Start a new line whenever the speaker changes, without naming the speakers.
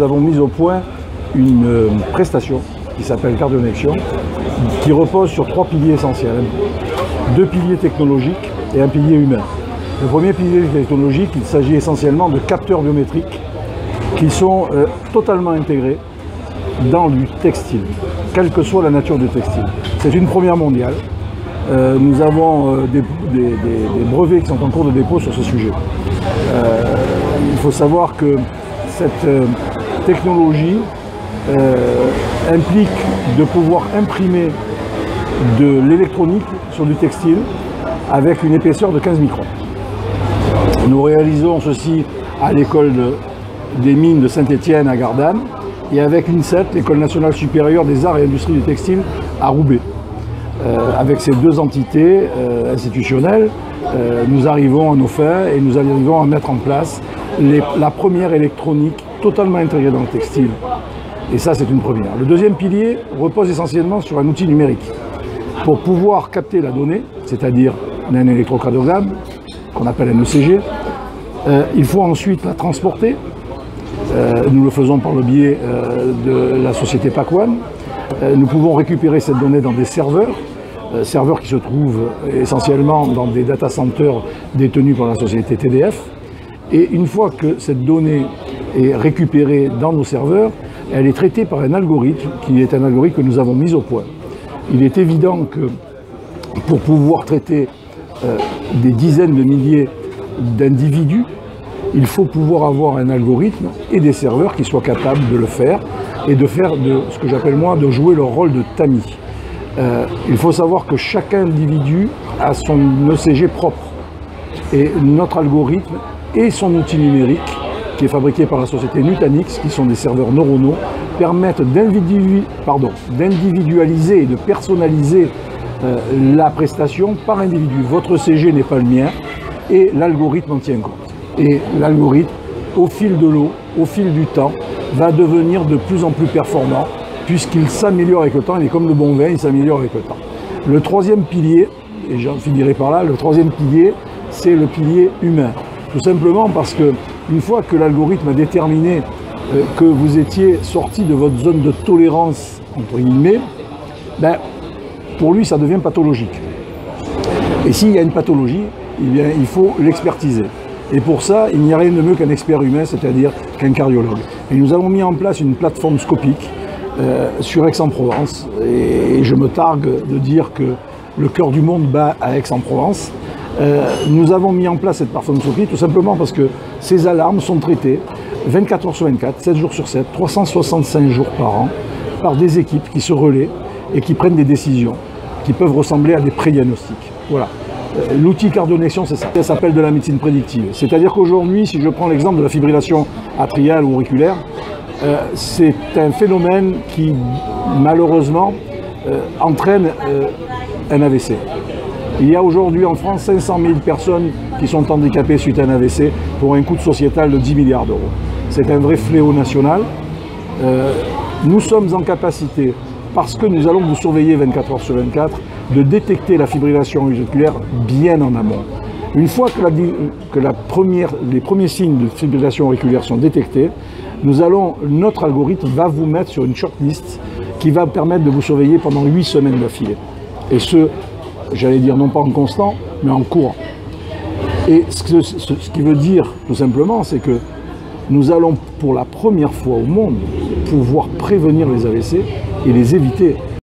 nous avons mis au point une prestation qui s'appelle CardioNexion, qui repose sur 3 piliers essentiels. 2 piliers technologiques et un pilier humain. Le premier pilier technologique, il s'agit essentiellement de capteurs biométriques qui sont totalement intégrés dans du textile, quelle que soit la nature du textile. C'est une première mondiale. Nous avons des brevets qui sont en cours de dépôt sur ce sujet. Il faut savoir que cette technologie implique de pouvoir imprimer de l'électronique sur du textile avec une épaisseur de 15 microns. Nous réalisons ceci à l'école des mines de Saint-Étienne à Gardanne et avec l'INSET, l'École nationale supérieure des arts et industries du textile à Roubaix. Avec ces 2 entités institutionnelles, nous arrivons à nos fins et nous arrivons à mettre en place la première électronique totalement intégrée dans le textile. Et ça, c'est une première. Le deuxième pilier repose essentiellement sur un outil numérique. Pour pouvoir capter la donnée, c'est-à-dire un électrocardiogramme, qu'on appelle un ECG, il faut ensuite la transporter. Nous le faisons par le biais de la société PAC-1. Nous pouvons récupérer cette donnée dans des serveurs qui se trouvent essentiellement dans des data centers détenus par la société TDF. Et une fois que cette donnée est récupérée dans nos serveurs, elle est traitée par un algorithme qui est un algorithme que nous avons mis au point. Il est évident que pour pouvoir traiter des dizaines de milliers d'individus, il faut pouvoir avoir un algorithme et des serveurs qui soient capables de le faire et de faire de ce que j'appelle moi de jouer le rôle de tamis. Il faut savoir que chaque individu a son ECG propre et notre algorithme et son outil numérique qui est fabriqué par la société Nutanix, qui sont des serveurs neuronaux, permettent d'individualiser et de personnaliser la prestation par individu. Votre ECG n'est pas le mien et l'algorithme en tient compte. Et l'algorithme, au fil de l'eau, au fil du temps, va devenir de plus en plus performant puisqu'il s'améliore avec le temps. Il est comme le bon vin, il s'améliore avec le temps. Le troisième pilier, et j'en finirai par là, le troisième pilier, c'est le pilier humain. Tout simplement parce que une fois que l'algorithme a déterminé que vous étiez sorti de votre zone de tolérance, entre guillemets, ben, pour lui, ça devient pathologique. Et s'il y a une pathologie, eh bien, il faut l'expertiser. Et pour ça, il n'y a rien de mieux qu'un expert humain, c'est-à-dire qu'un cardiologue. Et nous avons mis en place une plateforme scopique sur Aix-en-Provence. Et je me targue de dire que le cœur du monde bat à Aix-en-Provence. Nous avons mis en place cette plateforme scopique tout simplement parce que ces alarmes sont traitées 24 heures sur 24, 7 jours sur 7, 365 jours par an, par des équipes qui se relaient et qui prennent des décisions qui peuvent ressembler à des pré-diagnostics. Voilà. L'outil CardioNexion, c'est ça. Ça s'appelle de la médecine prédictive. C'est-à-dire qu'aujourd'hui, si je prends l'exemple de la fibrillation atriale ou auriculaire, c'est un phénomène qui, malheureusement, entraîne un AVC. Il y a aujourd'hui en France 500 000 personnes qui sont handicapées suite à un AVC pour un coût sociétal de 10 milliards d'euros. C'est un vrai fléau national. Nous sommes en capacité, parce que nous allons vous surveiller 24 heures sur 24, de détecter la fibrillation auriculaire bien en amont. Une fois que les premiers signes de fibrillation auriculaire sont détectés, notre algorithme va vous mettre sur une shortlist qui va permettre de vous surveiller pendant 8 semaines d'affilée. Et ce, j'allais dire non pas en constant, mais en courant. Et ce qui veut dire tout simplement, c'est que nous allons pour la première fois au monde pouvoir prévenir les AVC et les éviter.